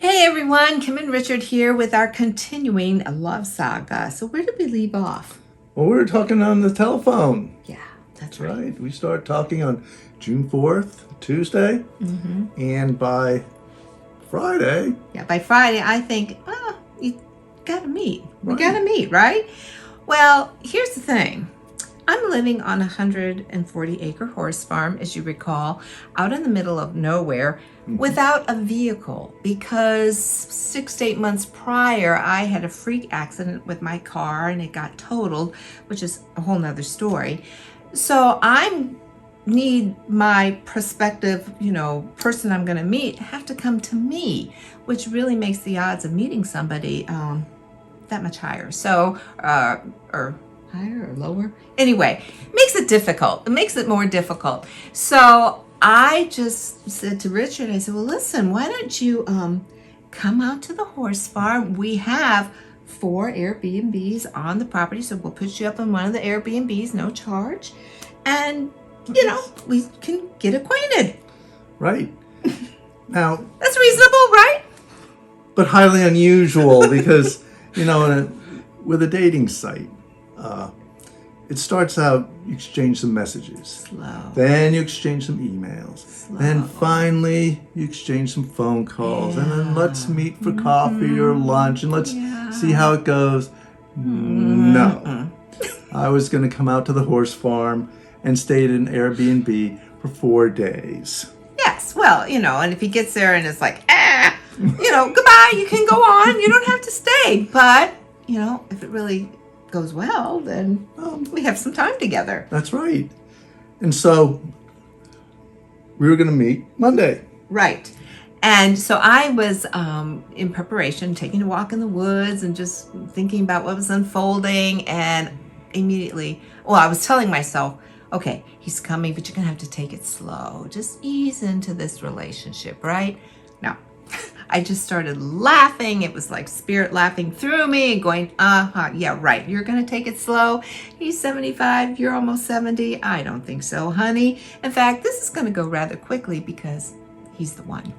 Hey everyone, Kim and Richard here with our continuing love saga. So where did we leave off? Well, we were talking on the telephone. Yeah, that's Right. We started talking on June 4th, Tuesday. Mm-hmm. And by Friday. Yeah, by Friday, I think, you gotta meet. We Right. gotta meet, right? Well, here's the thing. I'm living on a 140-acre horse farm, as you recall, out in the middle of nowhere without a vehicle because 6 to 8 months prior, I had a freak accident with my car and it got totaled, which is a whole nother story. So I need my prospective, person I'm going to meet have to come to me, which really makes the odds of meeting somebody that much higher. So, or higher or lower? Anyway, makes it difficult. It makes it more difficult. So I just said to Richard, I said, well, listen, why don't you come out to the horse farm? We have 4 Airbnbs on the property, so we'll put you up in one of the Airbnbs, no charge. And, we can get acquainted. Right. Now. That's reasonable, right? But highly unusual because, with a dating site, it starts out, you exchange some messages. Slow. Then you exchange some emails. Slow. Then finally you exchange some phone calls. And then let's meet for coffee or lunch and let's see how it goes. No. I was going to come out to the horse farm and stay at an Airbnb for 4 days. Yes, well, and if he gets there and it's like, goodbye, you can go on. You don't have to stay. But, if it really goes well, then we have some time together. That's right. And so we were going to meet Monday. Right. And so I was in preparation, taking a walk in the woods and just thinking about what was unfolding. And immediately, I was telling myself, okay, he's coming, but you're going to have to take it slow. Just ease into this relationship, right? No. I just started laughing. It was like spirit laughing through me and going, yeah, right. You're going to take it slow. He's 75. You're almost 70. I don't think so, honey. In fact, this is going to go rather quickly because he's the one.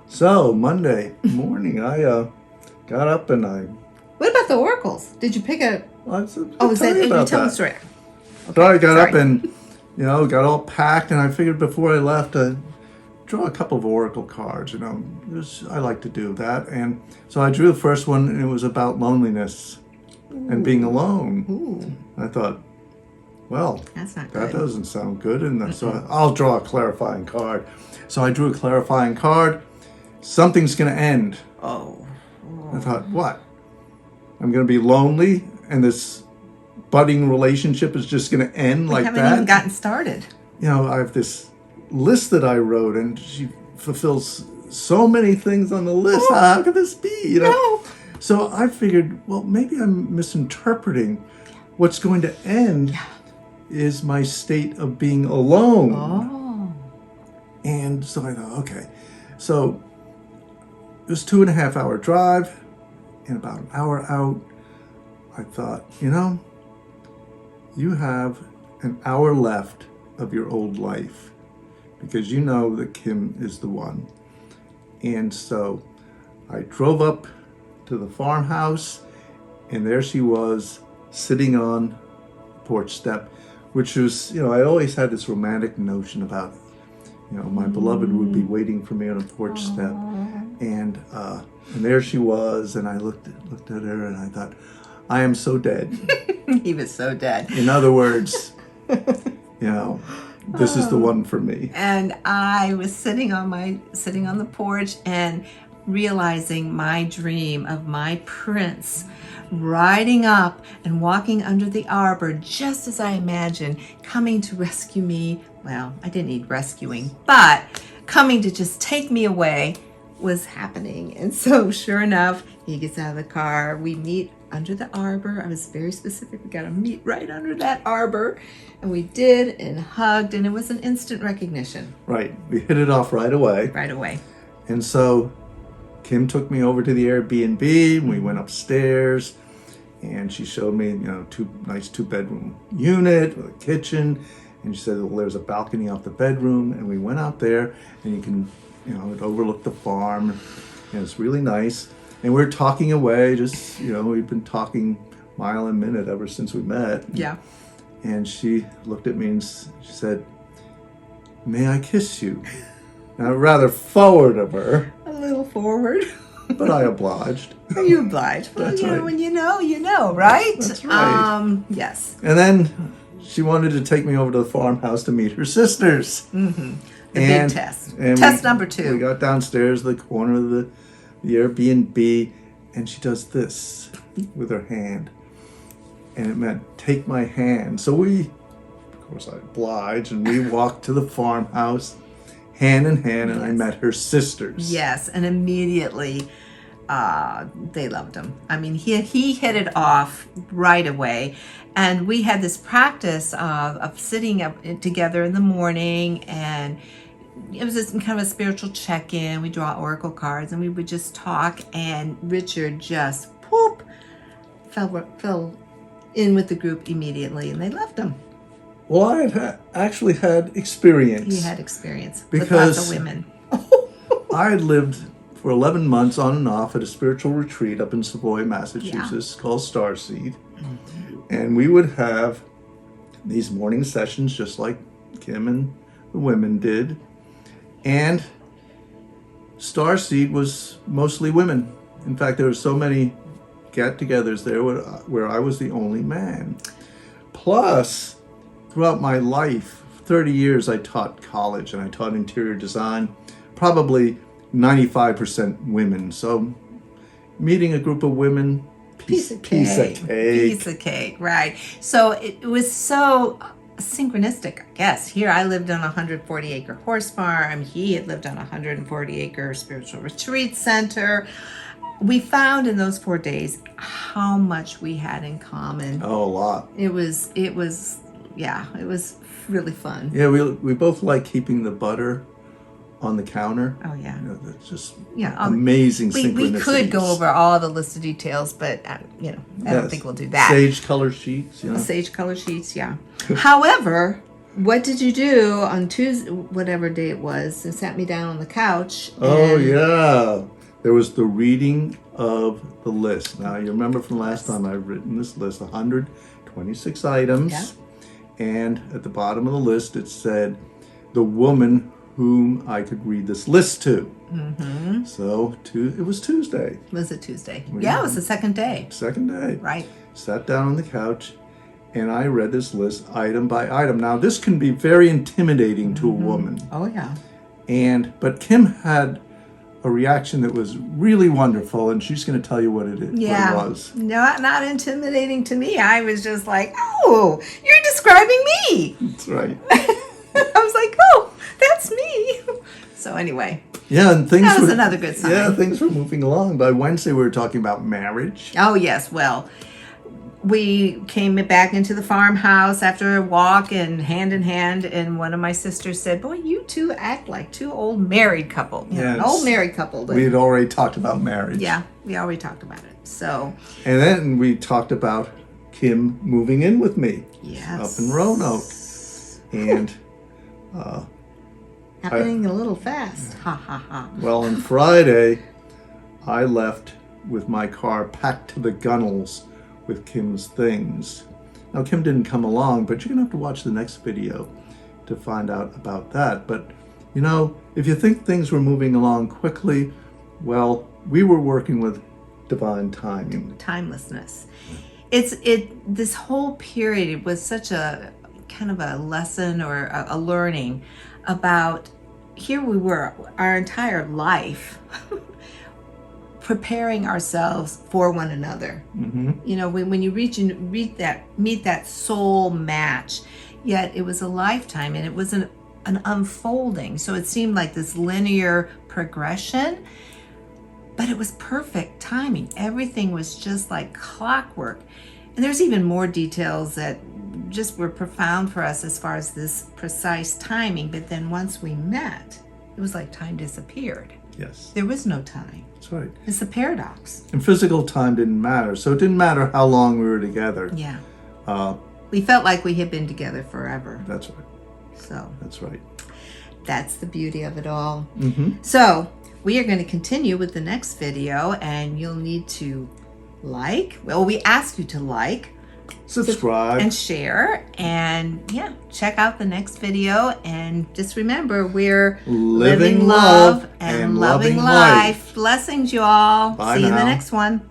So Monday morning, I got up and I... What about the oracles? Did you pick a... you tell the story. So I got up and, got all packed, and I figured before I left, draw a couple of oracle cards. I like to do that. And so I drew the first one, and it was about loneliness and being alone. Ooh. I thought, well, that's not good. That doesn't sound good. And so I'll draw a clarifying card. So I drew a clarifying card. Something's going to end. Oh. I thought, what? I'm going to be lonely, and this budding relationship is just going to end like that? We haven't even gotten started. I have this list that I wrote, and she fulfills so many things on the list. How could this be? No. So I figured, well, maybe I'm misinterpreting. What's going to end is my state of being alone. Oh. And so I thought, okay. So it was 2.5 hour drive, and about an hour out, I thought, you have an hour left of your old life because you know that Kim is the one. And so I drove up to the farmhouse, and there she was sitting on the porch step, which was, I always had this romantic notion about, my beloved would be waiting for me on a porch step. And there she was, and I looked at her and I thought, I am so dead. He was so dead. In other words, this is the one for me. And I was sitting on the porch and realizing my dream of my prince riding up and walking under the arbor just as I imagined, coming to rescue me. Well, I didn't need rescuing, but coming to just take me away was happening. And so sure enough, he gets out of the car. We meet under the arbor. I was very specific. We got to meet right under that arbor. And we did, and hugged, and it was an instant recognition. Right. We hit it off right away. Right away. And so Kim took me over to the Airbnb, and we went upstairs, and she showed me, nice 2-bedroom unit with a kitchen. And she said, well, there's a balcony off the bedroom. And we went out there, and you can, it overlooked the farm. And it's really nice. And we're talking away, just, we've been talking mile a minute ever since we met. Yeah. And she looked at me and she said, "May I kiss you?" Now, rather forward of her. A little forward. But I obliged. You obliged. Well, That's right. when you know, right? That's right. Yes. And then she wanted to take me over to the farmhouse to meet her sisters. Mm-hmm. The big test. And Test number 2. We got downstairs to the corner of the Airbnb, and she does this with her hand. And it meant, "Take my hand." So of course I obliged, and we walked to the farmhouse hand in hand, and I met her sisters. Yes, and immediately they loved him. I mean, he hit it off right away. And we had this practice of sitting up together in the morning, and it was just kind of a spiritual check-in. We draw oracle cards, and we would just talk, and Richard just, whoop, fell in with the group immediately, and they loved him. Well, I had actually had experience. He had experience because with lots of women. I had lived for 11 months on and off at a spiritual retreat up in Savoy, Massachusetts, called Starseed. And we would have these morning sessions just like Kim and the women did. And Starseed was mostly women. In fact, there were so many get-togethers there where I was the only man. Plus, throughout my life, 30 years, I taught college and I taught interior design, probably 95% women. So meeting a group of women, piece of cake. Piece of cake, right. So it was so synchronistic, I guess. Here I lived on a 140-acre horse farm. He had lived on a 140-acre spiritual retreat center. We found in those 4 days how much we had in common. Oh, a lot. It was really fun. Yeah, we both like keeping the butter on the counter. Oh, yeah. That's just Yeah, amazing we synchronicities. could go over all the list of details, but I don't think we'll do that. Sage color sheets. Sage color sheets, yeah. However, what did you do on Tuesday, whatever day it was, and sat me down on the couch? Oh, yeah. There was the reading of the list. Now, you remember from last time I've written this list, 126 items. Yeah. And at the bottom of the list, it said, the woman whom I could read this list to. Mm-hmm. So it was Tuesday. Was it Tuesday? Yeah, it was the second day. Second day. Right. Sat down on the couch, and I read this list item by item. Now, this can be very intimidating to a woman. Oh, yeah. But Kim had a reaction that was really wonderful, and she's going to tell you what it is. Yeah. What it was. Not intimidating to me. I was just like, oh, you're describing me. That's right. I was like, oh, that's me. So anyway. Yeah, and that was another good sign. Yeah, things were moving along. By Wednesday, we were talking about marriage. Oh, yes. Well, we came back into the farmhouse after a walk and hand in hand, and one of my sisters said, boy, you two act like two old married couple. Yes. An old married couple. We had already talked about marriage. Yeah, we already talked about it. So. And then we talked about Kim moving in with me. Yes. Up in Roanoke. And happening a little fast. Ha ha ha. Well, on Friday, I left with my car packed to the gunnels with Kim's things. Now, Kim didn't come along, but you're going to have to watch the next video to find out about that. But, if you think things were moving along quickly, well, we were working with divine timing. Timelessness. This whole period was such a kind of a lesson or a learning about, here we were, our entire life, preparing ourselves for one another. Mm-hmm. When you meet that soul match, yet it was a lifetime and it was an unfolding. So it seemed like this linear progression, but it was perfect timing. Everything was just like clockwork. And there's even more details that just were profound for us as far as this precise timing. But then once we met, it was like time disappeared. Yes. There was no time. That's right. It's the paradox. And physical time didn't matter. So it didn't matter how long we were together. Yeah. We felt like we had been together forever. That's right. So. That's right. That's the beauty of it all. Mm-hmm. So we are going to continue with the next video, and you'll need to we ask you to subscribe, and share, and yeah, check out the next video. And just remember, we're living love and loving loving life. life. Blessings, you all. Bye See you in the now. next one.